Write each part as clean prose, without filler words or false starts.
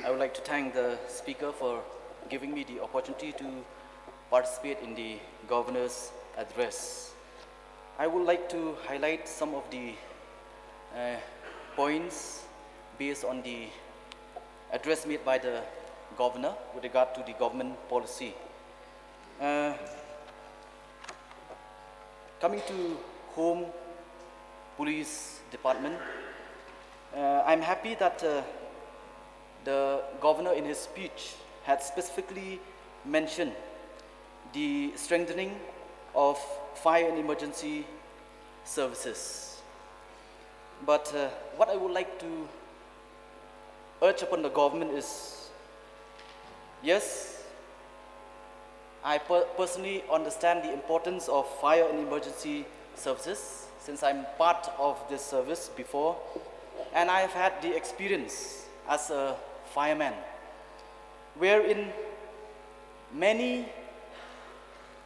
I would like to thank the speaker for giving me the opportunity to participate in the governor's address. I would like to highlight some of the points based on the address made by the governor with regard to the government policy. Coming to Home Police Department, I'm happy that the governor in his speech had specifically mentioned the strengthening of fire and emergency services. But what I would like to urge upon the government is, yes, I personally understand the importance of fire and emergency services since I'm part of this service before, and I have had the experience as a fireman, where in many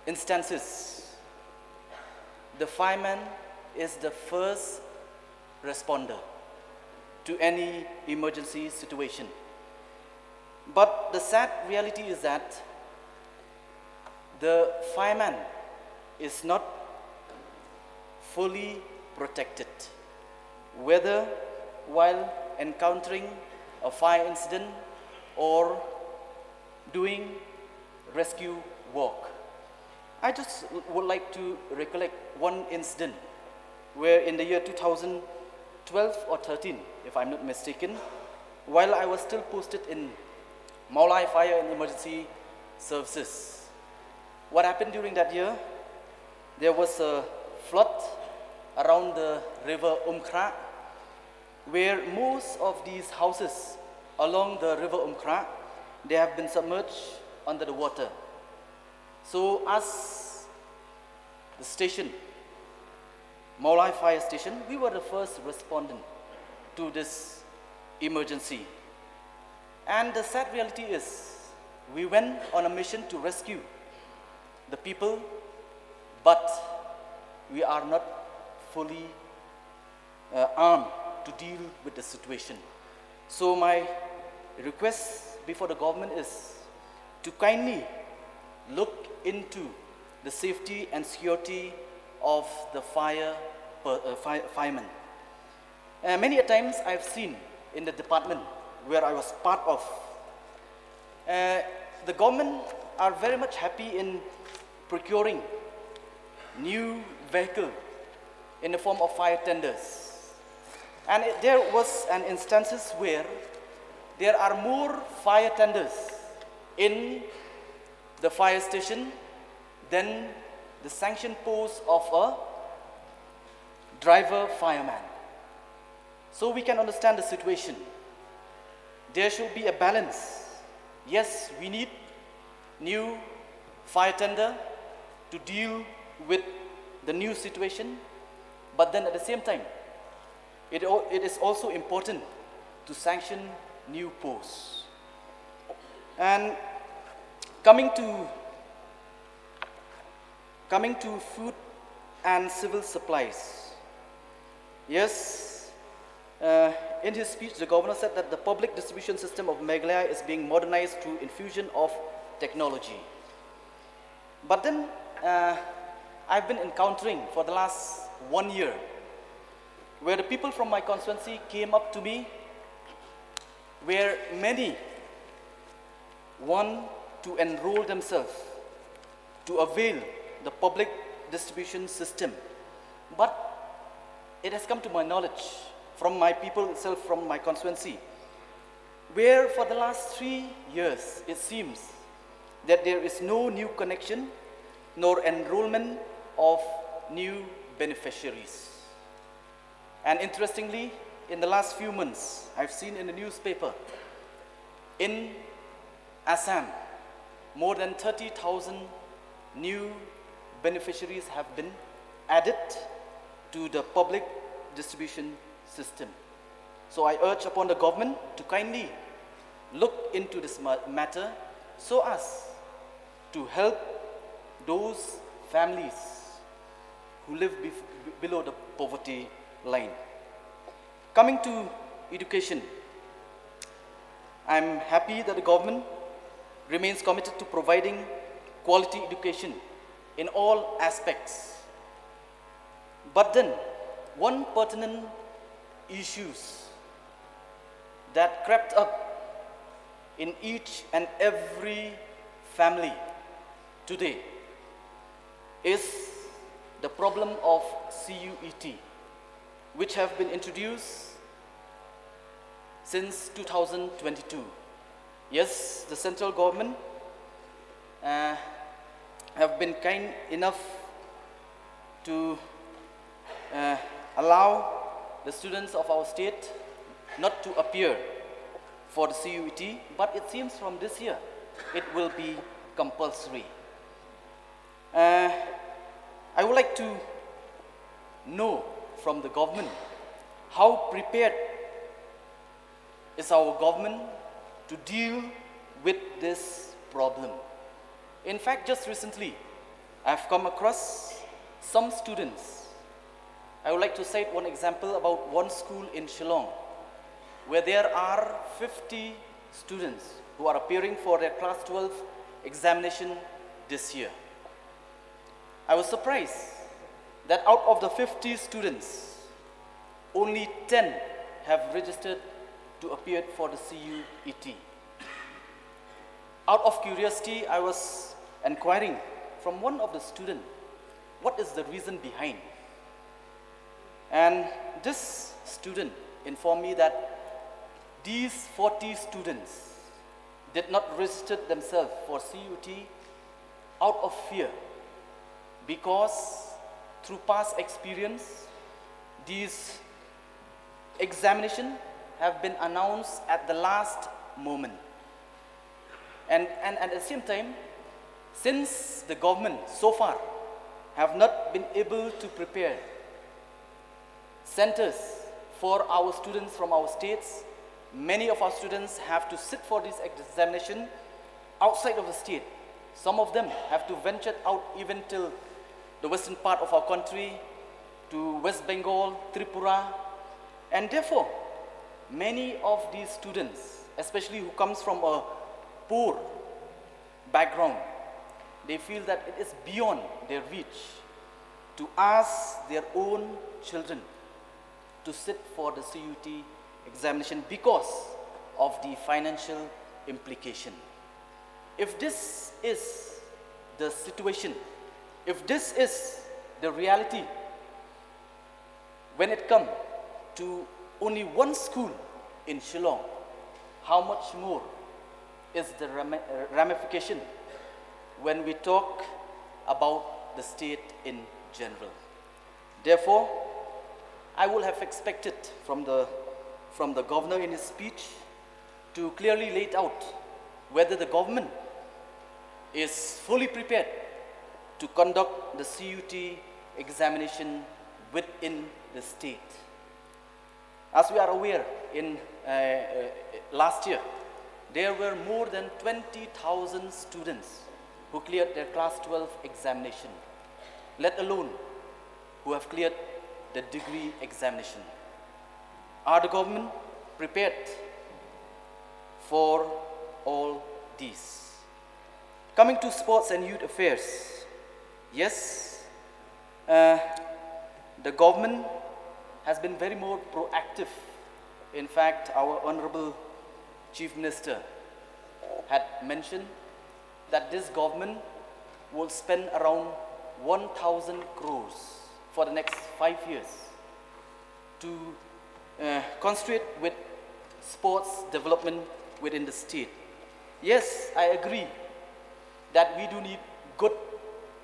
instances, the fireman is the first responder to any emergency situation. But the sad reality is that the fireman is not fully protected, whether while encountering a fire incident or doing rescue work. I just would like to recollect one incident where in the year 2012 or 13, if I'm not mistaken, while I was still posted in Meghalaya Fire and Emergency Services. What happened during that year? There was a flood around the river Marngnar, where most of these houses along the river Marngnar, they have been submerged under the water. So as the station, Meghalaya Fire Station, we were the first respondent to this emergency. And the sad reality is, we went on a mission to rescue the people, but we are not fully armed to deal with the situation. So my request before the government is to kindly look into the safety and security of the firemen. Many a times I've seen in the department where I was part of, the government are very much happy in procuring new vehicle in the form of fire tenders. And there was an instances where there are more fire tenders in the fire station than the sanction post of a driver fireman. So we can understand the situation. There should be a balance. Yes, we need new fire tender to deal with the new situation, but then at the same time, it is also important to sanction new posts. And coming to food and civil supplies. Yes, in his speech, the governor said that the public distribution system of Meghalaya is being modernized through infusion of technology. But then, I've been encountering for the last 1 year where the people from my constituency came up to me, where many want to enroll themselves to avail the public distribution system. But it has come to my knowledge from my people itself, from my constituency, where for the last 3 years, it seems that there is no new connection nor enrollment of new beneficiaries. And interestingly, in the last few months, I've seen in the newspaper, in Assam, more than 30,000 new beneficiaries have been added to the public distribution system. So I urge upon the government to kindly look into this matter so as to help those families who live below the poverty line. Coming to education, I'm happy that the government remains committed to providing quality education in all aspects. But then, one pertinent issues that crept up in each and every family today is the problem of CUET, which have been introduced since 2022. Yes, the central government have been kind enough to allow the students of our state not to appear for the CUET, but it seems from this year it will be compulsory. I would like to know from the government how prepared is our government to deal with this problem. In fact, just recently, I've come across some students. I would like to cite one example about one school in Shillong, where there are 50 students who are appearing for their class 12 examination this year. I was surprised that out of the 50 students, only 10 have registered to appear for the CUET. Out of curiosity, I was inquiring from one of the students, what is the reason behind? And this student informed me that these 40 students did not register themselves for CUET out of fear, because through past experience, these examinations have been announced at the last moment. And at the same time, since the government so far have not been able to prepare centers for our students from our states, many of our students have to sit for this examination outside of the state. Some of them have to venture out even till the western part of our country, to West Bengal, Tripura, and therefore, many of these students, especially who comes from a poor background, they feel that it is beyond their reach to ask their own children to sit for the CUET examination because of the financial implication. If this is the situation, if this is the reality, when it comes to only one school in Shillong, how much more is the ramification when we talk about the state in general? Therefore, I would have expected from the governor in his speech to clearly lay it out whether the government is fully prepared to conduct the CUET examination within the state. As we are aware, in last year, there were more than 20,000 students who cleared their class 12 examination, let alone who have cleared the degree examination. Are the government prepared for all these? Coming to sports and youth affairs, yes, the government has been very more proactive. In fact, our Honorable Chief Minister had mentioned that this government will spend around 1,000 crores for the next 5 years to concentrate with sports development within the state. Yes, I agree that we do need good,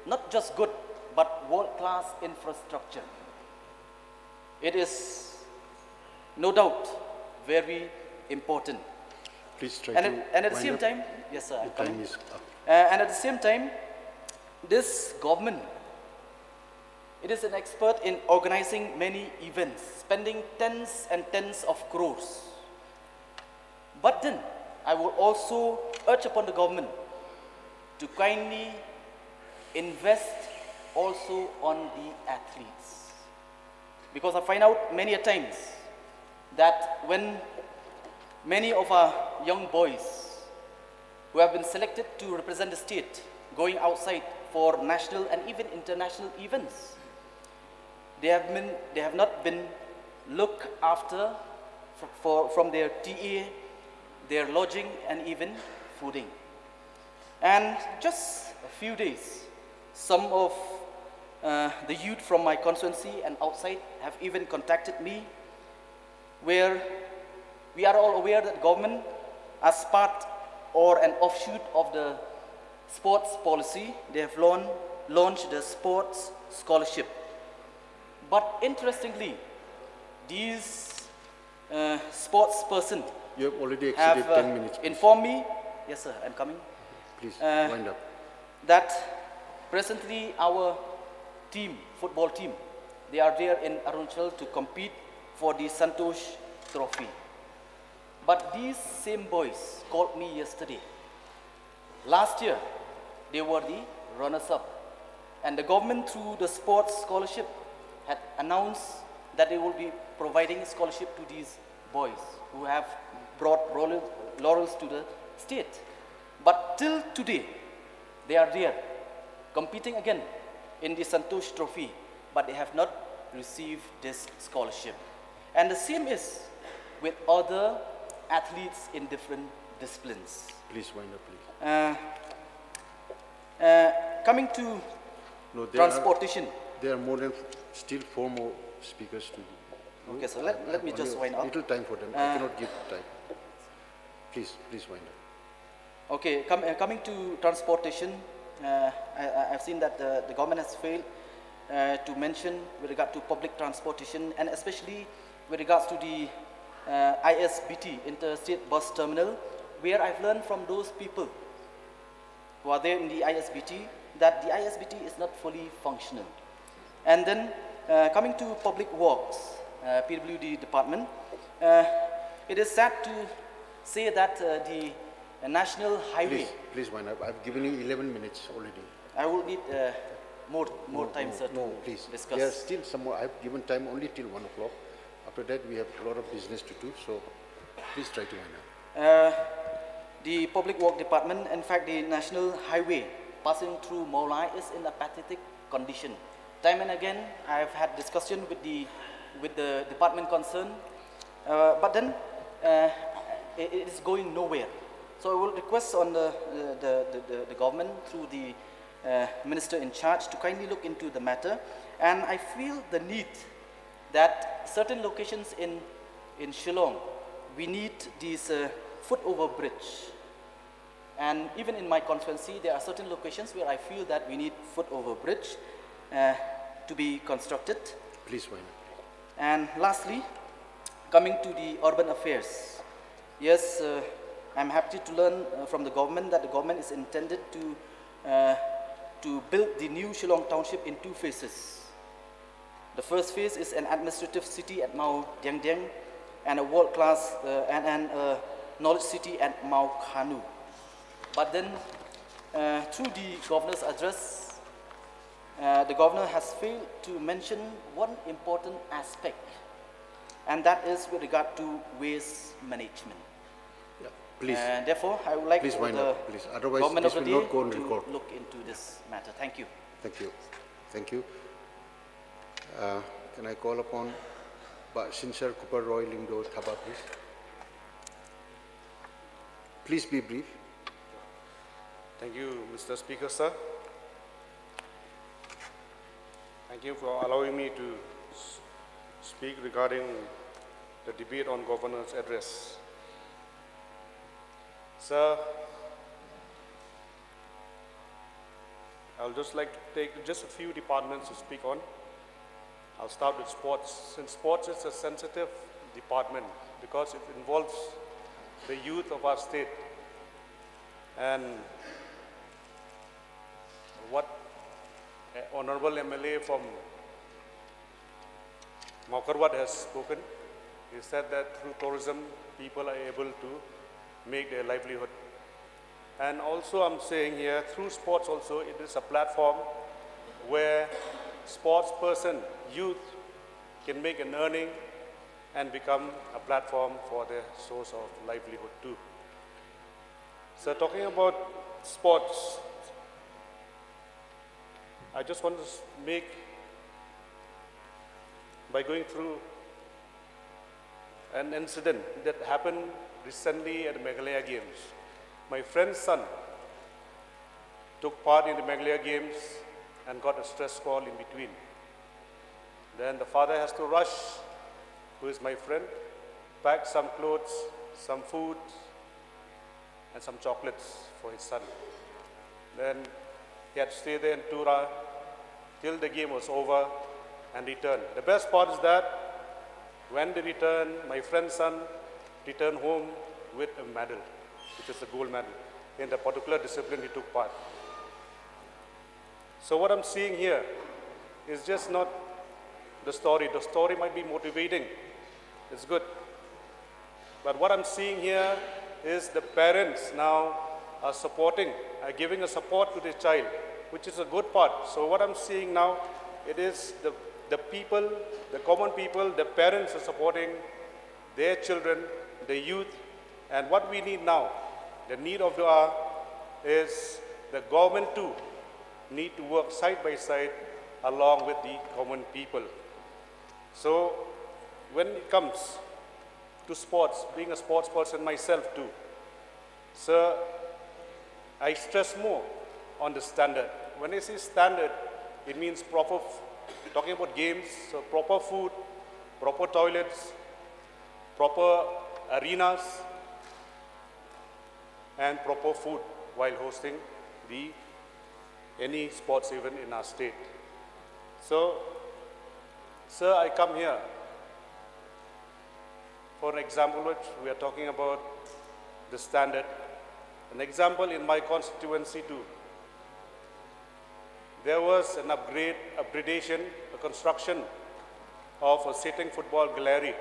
not just good, but world-class infrastructure. It is no doubt very important. Please try And at the same time, yes sir, I'm coming. And at the same time, this government, it is an expert in organizing many events, spending tens and tens of crores. But then, I will also urge upon the government to kindly invest also on the athletes. Because I find out many a times that when many of our young boys who have been selected to represent the state going outside for national and even international events. They have not been looked after from their TA, their lodging, and even fooding. And just a few days, some of the youth from my constituency and outside have even contacted me, where we are all aware that government, as part or an offshoot of the sports policy, they have launched the sports scholarship. But interestingly, these sports person You have already exceeded 10 minutes. Please. Informed me, yes sir, I'm coming. Please, wind up. That presently our team, football team, they are there in Arunachal to compete for the Santosh Trophy. But these same boys called me yesterday. Last year, they were the runners-up. And the government, through the sports scholarship, had announced that they will be providing scholarship to these boys who have brought laurels to the state. But till today, they are there, competing again in the Santosh Trophy, but they have not received this scholarship. And the same is with other athletes in different disciplines. Please wind up, please. Coming to transportation. There are more than still 4 more speakers to. Okay, so let me just wind up. Little time for them. I cannot give time. Please wind up. Okay, coming to transportation, I've seen that the government has failed to mention with regard to public transportation, and especially with regards to the ISBT, Interstate Bus Terminal, where I've learned from those people who are there in the ISBT that the ISBT is not fully functional. And then coming to public works, PWD department, it is sad to say that the national highway. Please wind up. I've given you 11 minutes already. I will need more time, sir, to please discuss. There's still some more. I've given time only till 1 o'clock. After that, we have a lot of business to do. So please try to wind up. The public work department, in fact, the national highway passing through Meghalaya is in a pathetic condition. Time and again, I've had discussion with the department concerned, but then it is going nowhere. So I will request on the government through the minister in charge to kindly look into the matter. And I feel the need that certain locations in Shillong, we need this foot-over bridge. And even in my constituency, there are certain locations where I feel that we need foot-over bridge to be constructed. Please wind up. And lastly, coming to the urban affairs. Yes, I'm happy to learn from the government that the government is intended to build the new Shillong Township in 2 phases. The first phase is an administrative city at Marbaniang and a world-class and a knowledge city at Khanu. But then, through the governor's address, the governor has failed to mention one important aspect, and that is with regard to waste management. Yeah, please. Therefore, I would like please wind the up, please. Otherwise, government this of the will day not go on to record. look into this matter. Thank you. Thank you. Thank you. Can I call upon Synshar Cooper Roy Lingdo Thabah, please? Please be brief. Thank you, Mr. Speaker, sir. Thank you for allowing me to speak regarding the debate on governor's address. Sir, I'll just like to take just a few departments to speak on. I'll start with sports. Since sports is a sensitive department because it involves the youth of our state, and what Honorable MLA from Maukarwat has spoken, he said that through tourism, people are able to make their livelihood. And also I'm saying here, through sports also, it is a platform where sports person, youth, can make an earning and become a platform for their source of livelihood too. So talking about sports, I just want to make, by going through an incident that happened recently at the Meghalaya Games. My friend's son took part in the Meghalaya Games and got a stress call in between. Then the father has to rush, who is my friend, pack some clothes, some food, and some chocolates for his son. Then he had to stay there in Tura till the game was over and return. The best part is that when they returned, my friend's son returned home with a medal, which is a gold medal, in the particular discipline he took part. So what I'm seeing here is just not the story. The story might be motivating, it's good. But what I'm seeing here is the parents now are supporting, are giving a support to their child, which is a good part. So what I'm seeing now, it is the people, the common people, the parents are supporting their children, the youth, and what we need now, the need of the hour is the government too need to work side by side along with the common people. So when it comes to sports, being a sports person myself too, so I stress more on the standard. When I say standard, it means proper, talking about games, so proper food, proper toilets, proper arenas, and proper food while hosting any sports event in our state. So, sir, I come here for an example which we are talking about the standard. An example in my constituency too. There was an upgradation, a construction of a sitting football gallery.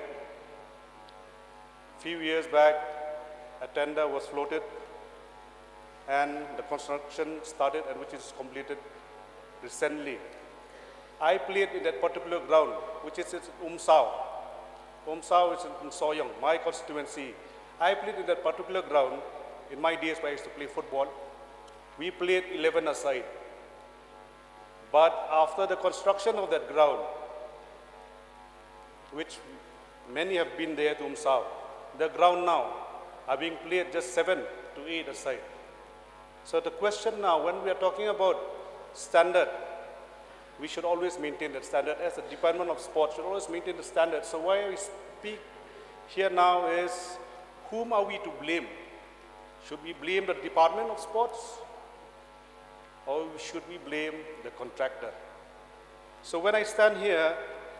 A few years back, a tender was floated and the construction started and which is completed recently. I played in that particular ground, which is in Umsao. Umsao is in Soyang, my constituency. I played in that particular ground. In my days where I used to play football, we played 11 aside. But after the construction of that ground, which many have been there to Umsao, the ground now are being played just 7 to 8 aside. So the question now, when we are talking about standard, we should always maintain that standard. As the Department of Sports should always maintain the standard. So why we speak here now is, whom are we to blame? Should we blame the Department of Sports? Or should we blame the contractor? So when I stand here,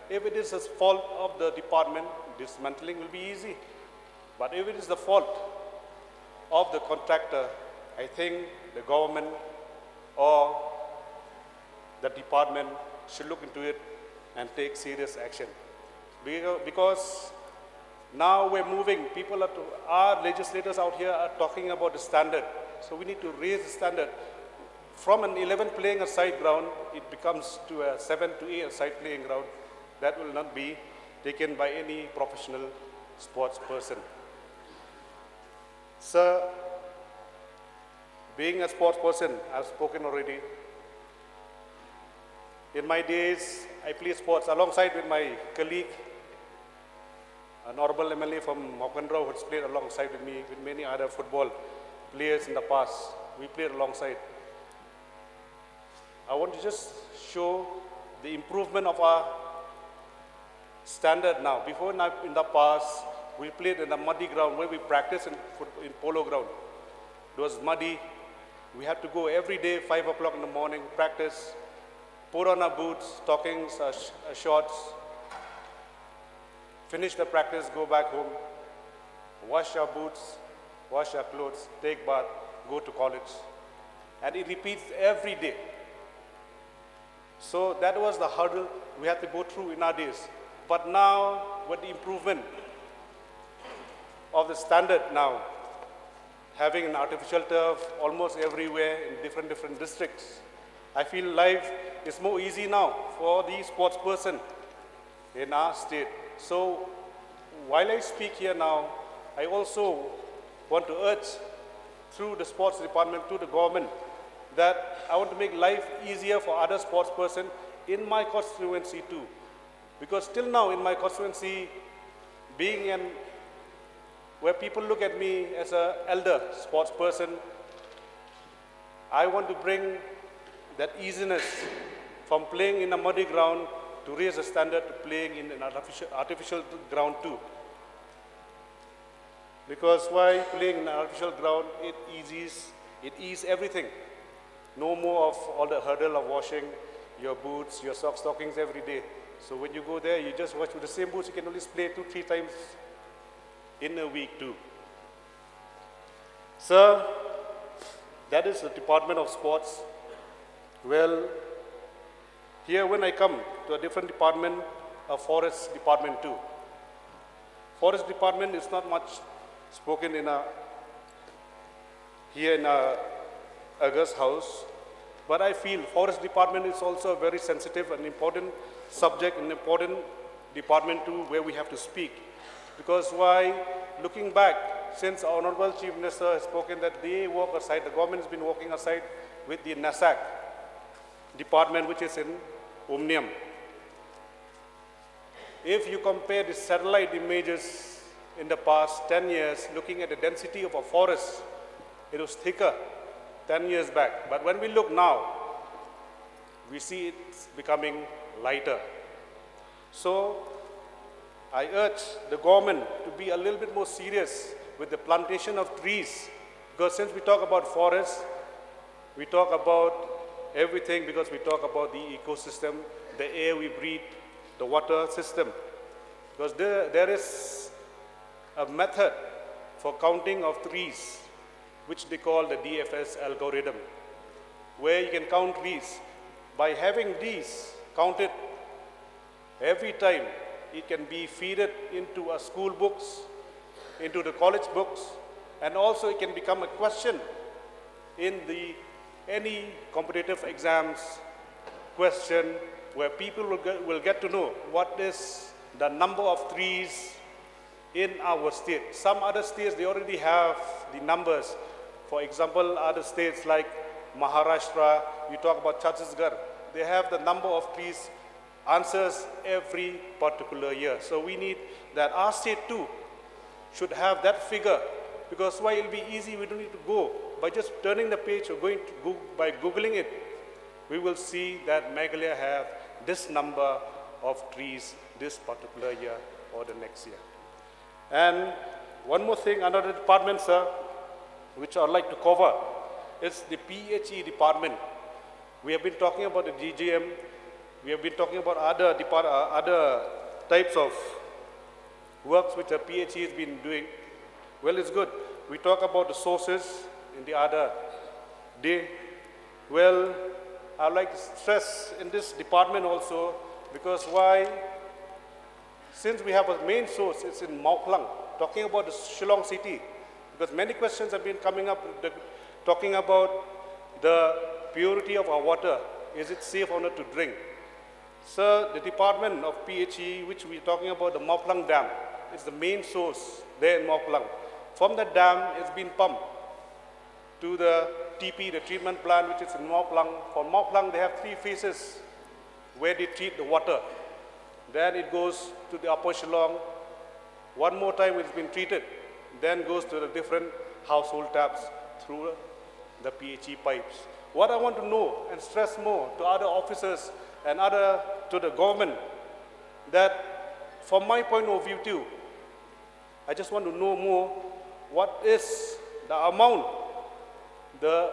if it is a fault of the department, dismantling will be easy. But if it is the fault of the contractor, I think the government or the department should look into it and take serious action. Because now we're moving, our legislators out here are talking about the standard. So we need to raise the standard. From an 11 playing a side ground, it becomes to a 7 to 8 side playing ground. That will not be taken by any professional sports person. Sir, being a sports person, I've spoken already. In my days, I played sports alongside with my colleague, an honorable MLA from Marngnar, who has played alongside with me, with many other football players in the past. We played alongside. I want to just show the improvement of our standard now. Before, in the past, we played in a muddy ground where we practiced in polo ground. It was muddy. We had to go every day, 5 o'clock in the morning, practice, put on our boots, stockings, shorts, finish the practice, go back home, wash our boots, wash our clothes, take bath, go to college. And it repeats every day. So that was the hurdle we had to go through in our days. But now, with the improvement of the standard now, having an artificial turf almost everywhere in different districts, I feel life is more easy now for the sports person in our state. So while I speak here now, I also want to urge through the sports department to the government that I want to make life easier for other sports person in my constituency too. Because till now in my constituency, being where people look at me as an elder sports person, I want to bring that easiness from playing in a muddy ground to raise the standard to playing in an artificial ground too. Because while playing in an artificial ground, it eases everything. No more of all the hurdle of washing your boots, your socks, stockings every day. So when you go there, you just wash with the same boots. You can only play 2-3 times in a week too. Sir, that is the Department of Sports. Well, here when I come to a different department, a forest department too. Forest department is not much spoken here in August House, but I feel forest department is also a very sensitive and important subject, an important department too, where we have to speak. Because why, looking back, since our Honorable Chief Minister has spoken that they work aside, the government has been working aside with the NASAC department, which is in Omnium. If you compare the satellite images in the past 10 years, looking at the density of a forest, it was thicker 10 years back. But when we look now, we see it's becoming lighter. So I urge the government to be a little bit more serious with the plantation of trees, because since we talk about forests, we talk about everything, because we talk about the ecosystem, the air we breathe, the water system. Because there is a method for counting of trees, which they call the DFS algorithm, where you can count trees. By having these counted every time, it can be fed into a school books, into the college books, and also it can become a question in any competitive exams question, where people will get to know what is the number of trees in our state. Some other states, they already have the numbers. For example, other states like Maharashtra, you talk about Chhattisgarh, they have the number of trees answers every particular year. So we need that our state too should have that figure, because why, it'll be easy, we don't need to go. By just turning the page or going to by Googling it, we will see that Meghalaya have this number of trees this particular year or the next year. And one more thing, another department, sir, which I'd like to cover, is the PHE department. We have been talking about the DGM, we have been talking about other types of works which the PHE has been doing. Well, it's good. We talk about the sources in the other day. Well, I'd like to stress in this department also, because why? Since we have a main source, it's in Marngnar, talking about the Shillong city, because many questions have been coming up, talking about the purity of our water. Is it safe or not to drink? Sir, the department of PHE, which we're talking about, the Marngnar Dam, is the main source there in Marngnar. From the dam, it's been pumped to the TP, the treatment plant, which is in Marngnar. For Marngnar, they have 3 phases where they treat the water. Then it goes to the upper Shillong. One more time it's been treated. Then goes to the different household taps through the PHE pipes. What I want to know and stress more to other officers and to the government, that from my point of view too, I just want to know more what is the amount the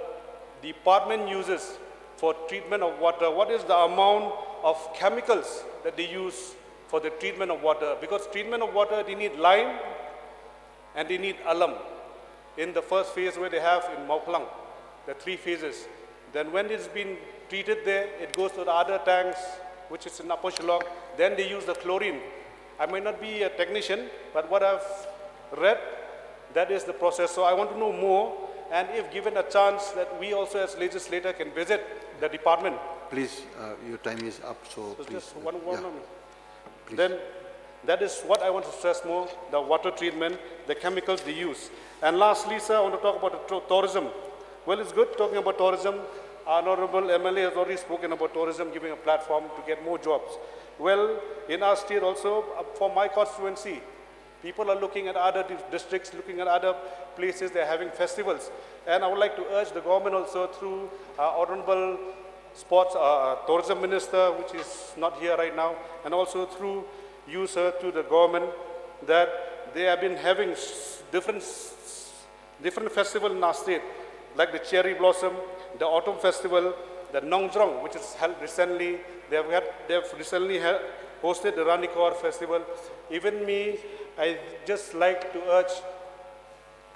department uses for treatment of water, what is the amount of chemicals that they use for the treatment of water. Because treatment of water, they need lime and they need alum. In the first phase where they have in Marngnar, the 3 phases. Then when it's been treated there, it goes to the other tanks, which is in Upper Shillong. Then they use the chlorine. I may not be a technician, but what I've read, that is the process. So I want to know more, and if given a chance that we also as legislator can visit the department. Please, your time is up, so please. Just one moment. Please. Then That is what I want to stress more, the water treatment, the chemicals they use. And lastly, sir, I want to talk about the tourism. Well, it's good talking about tourism. Our honorable MLA has already spoken about tourism, giving a platform to get more jobs. Well, in our state also, for my constituency, people are looking at other districts, looking at other places, they're having festivals. And I would like to urge the government also through our honorable sports, tourism minister, which is not here right now, and also through you, sir, to the government, that they have been having different festivals in our state, like the cherry blossom, the autumn festival, the Nongzrong, which is held recently. They have recently hosted the Ranikor festival. Even me, I just like to urge,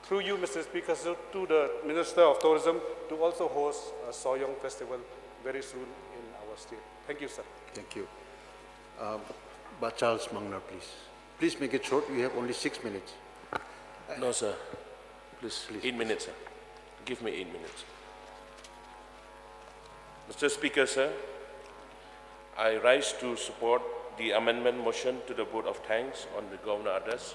through you, Mr. Speaker, so to the Minister of Tourism, to also host a Soyong festival very soon in our state. Thank you, sir. Thank you. But Charles Marngnar, please. Please make it short. We have only 6 minutes. No, sir. Please. 8 minutes, sir. Give me 8 minutes. Mr. Speaker, sir, I rise to support the amendment motion to the vote of thanks on the Governor address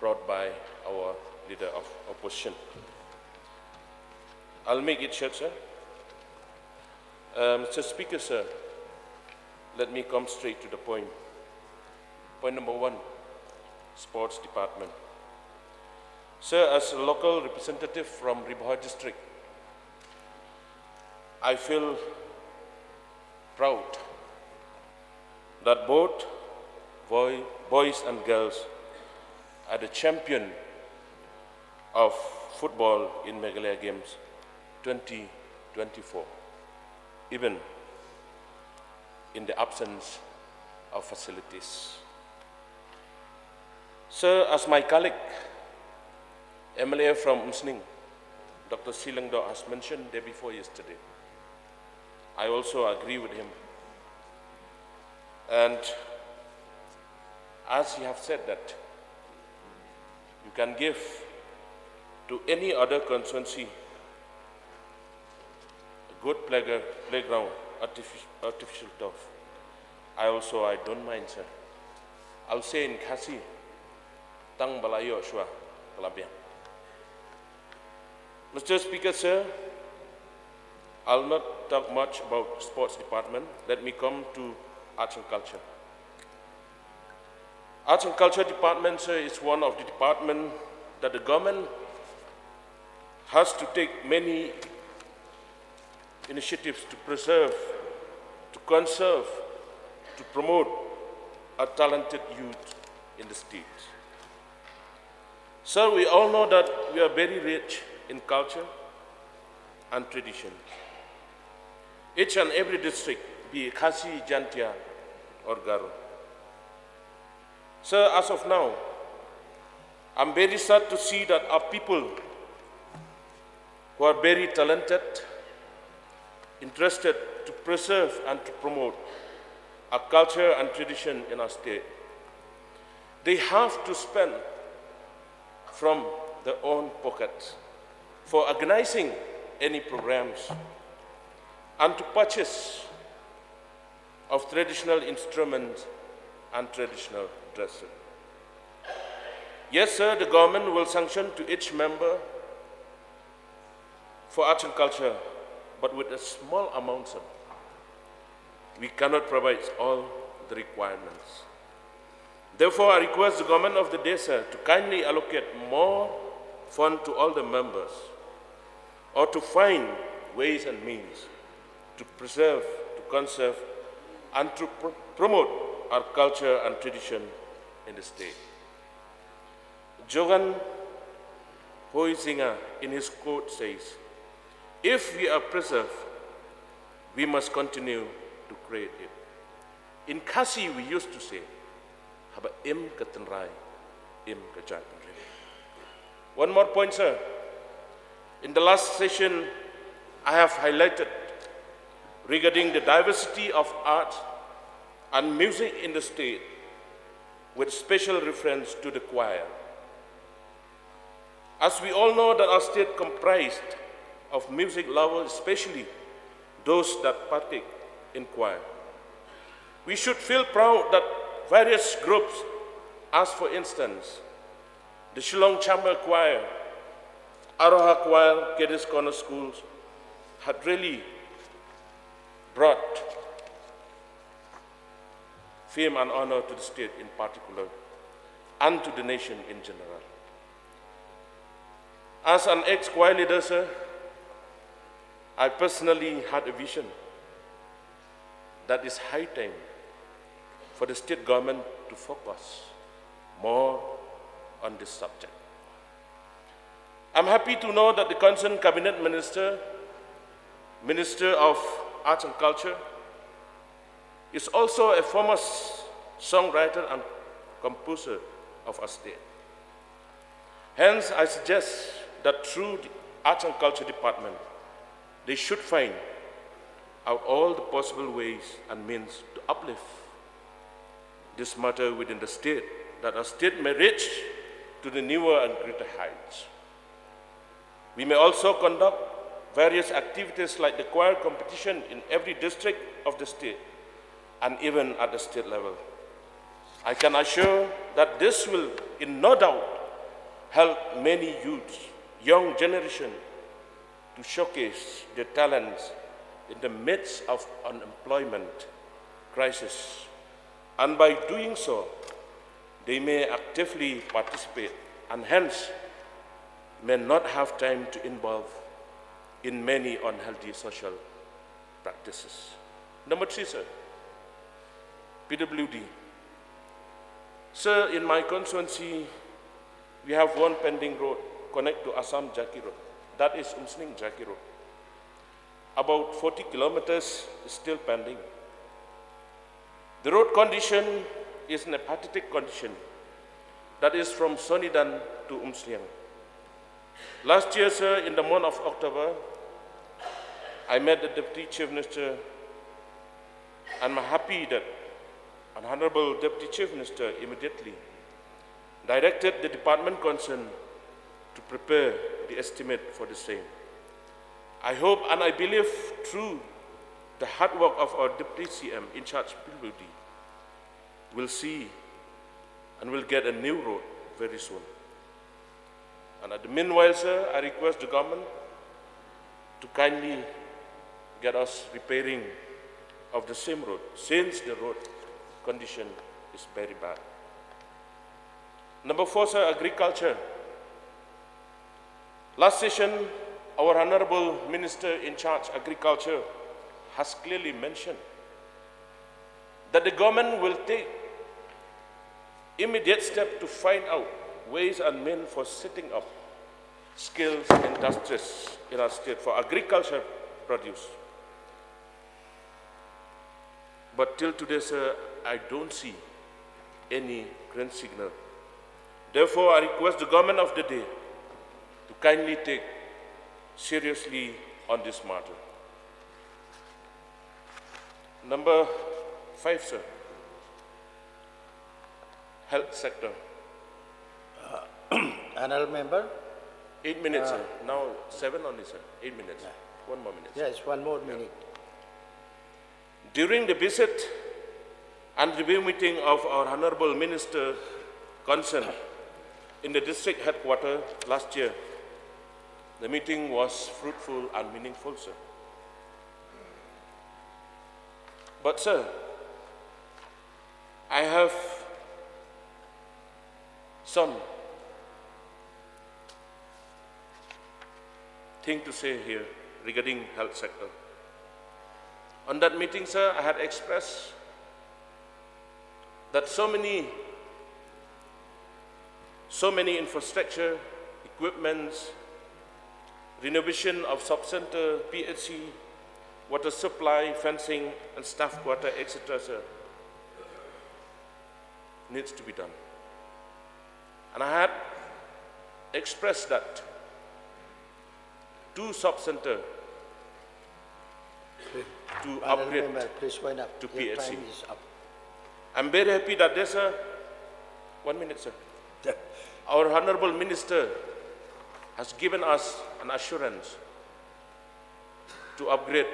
brought by our Leader of Opposition. I'll make it short, sir. Mr. Speaker, sir, let me come straight to the point. Point number 1, Sports Department. Sir, as a local representative from Riboha District, I feel proud that both boys and girls are the champion of football in Meghalaya Games 2024, even in the absence of facilities. Sir, as my colleague, MLA from Umsning, Dr. Silangdo has mentioned day before yesterday, I also agree with him. And as he have said that, you can give to any other constituency a good playground, artificial turf. I don't mind, sir. I'll say in Khasi, Tang Balayo Shua, Kalabian. Mr. Speaker, sir, I'll not talk much about sports department. Let me come to arts and culture. Arts and culture department, sir, is one of the departments that the government has to take many initiatives to preserve, to conserve, to promote our talented youth in the state. Sir, we all know that we are very rich in culture and tradition. Each and every district, be it Khasi, Jantia, or Garo. Sir, as of now, I'm very sad to see that our people who are very talented, interested to preserve and to promote our culture and tradition in our state, they have to spend from their own pockets for organizing any programs and to purchase of traditional instruments and traditional dresses. Yes, sir, the government will sanction to each member for arts and culture, but with a small amount, sir. We cannot provide all the requirements. Therefore, I request the government of the day, sir, to kindly allocate more fund to all the members, or to find ways and means to preserve, to conserve, and to promote our culture and tradition in the state. Jogan Hoisinga in his quote says, if we are preserved, we must continue to create it. In Khasi, we used to say, Haba im katanrai, im kajatanrai. One more point, sir. In the last session, I have highlighted regarding the diversity of art and music in the state, with special reference to the choir. As we all know that our state comprised of music lovers, especially those that partake in choir. We should feel proud that various groups as for instance, the Shillong Chamber Choir, Aroha Choir, Geddes Corner Schools had really brought fame and honor to the state in particular and to the nation in general. As an ex-choir leader, sir, I personally had a vision that it's high time for the state government to focus more on this subject. I'm happy to know that the concerned cabinet minister, Minister of Arts and Culture, is also a former songwriter and composer of our state. Hence, I suggest that through the Arts and Culture Department, they should find out all the possible ways and means to uplift this matter within the state, that our state may reach to the newer and greater heights. We may also conduct various activities like the choir competition in every district of the state and even at the state level. I can assure that this will, in no doubt, help many youths, young generation, to showcase their talents in the midst of unemployment crisis. And by doing so, they may actively participate and hence may not have time to involve in many unhealthy social practices. Number 3, sir, PWD. Sir, in my constituency, we have one pending road connect to Assam Jaki Road. That is Umsning Jaki Road. About 40 kilometers is still pending. The road condition is in a pathetic condition. That is from Sonidan to Umsliang. Last year, sir, in the month of October, I met the Deputy Chief Minister, and I'm happy that an Honorable Deputy Chief Minister immediately directed the department concerned to prepare the estimate for the same. I hope and I believe through the hard work of our Deputy CM in charge PWD, we'll see and we'll get a new road very soon. And at the meanwhile, sir, I request the government to kindly get us repairing of the same road, since the road condition is very bad. Number 4, sir, agriculture. Last session, our Honorable Minister in charge agriculture has clearly mentioned that the government will take immediate steps to find out ways and means for setting up skills industries in our state for agriculture produce. But till today, sir, I don't see any green signal. Therefore, I request the government of the day to kindly take seriously on this matter. Number 5, sir, health sector. Honourable member? 8 minutes, sir. Now 7 only, sir. 8 minutes. Yeah. 1 more minute. Yes, 1 more minute. During the visit and review meeting of our Honorable Minister concerned in the district headquarters last year, the meeting was fruitful and meaningful, sir. But, sir, I have some thing to say here regarding health sector. On that meeting, sir, I had expressed that so many infrastructure, equipments, renovation of sub-center, PHC, water supply, fencing, and staff quarter, etc., sir, needs to be done. And I had expressed that 2 sub-center to upgrade Member, please wind up. to Your PHC. time is up. I'm very happy that there's a 1 minute, sir. Our Honorable Minister has given us an assurance to upgrade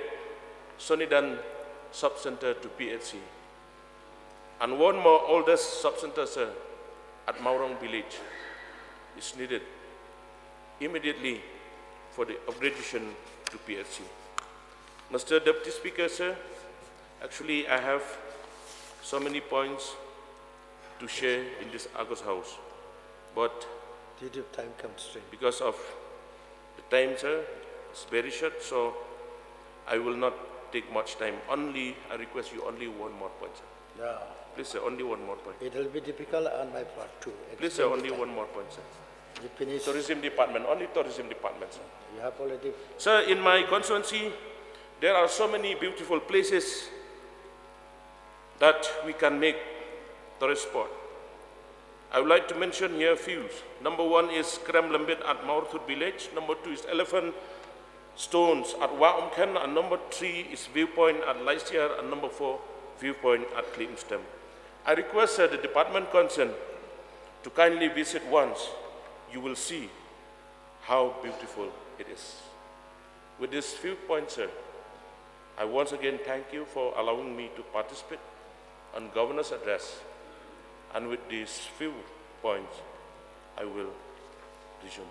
Sonidan sub-center to PHC. And one more oldest sub-center, sir, at Maurang village is needed immediately for the upgradation to PSC. Mr. Deputy Speaker, sir, actually I have so many points to share in this August House, but Due to time constraint. because of the time, sir, it's very short, so I will not take much time. I request you only one more point, sir. Yeah. Please, sir, only one more point. It will be difficult on my part too. Please, sir, Explain only the time. one more point, sir. You finish. Tourism department, only tourism department, sir. You have already. Sir, in my constituency, there are so many beautiful places that we can make tourist spot. I would like to mention here a few. Number one is Krem Lembit at Maurthut village. Number two is Elephant Stones at Waumken. And number three is Viewpoint at Leicester. And number four, Viewpoint at Clipstem. I request the department concerned to kindly visit once. You will see how beautiful it is. With this few points, sir, I once again thank you for allowing me to participate on Governor's address. And with these few points, I will resume.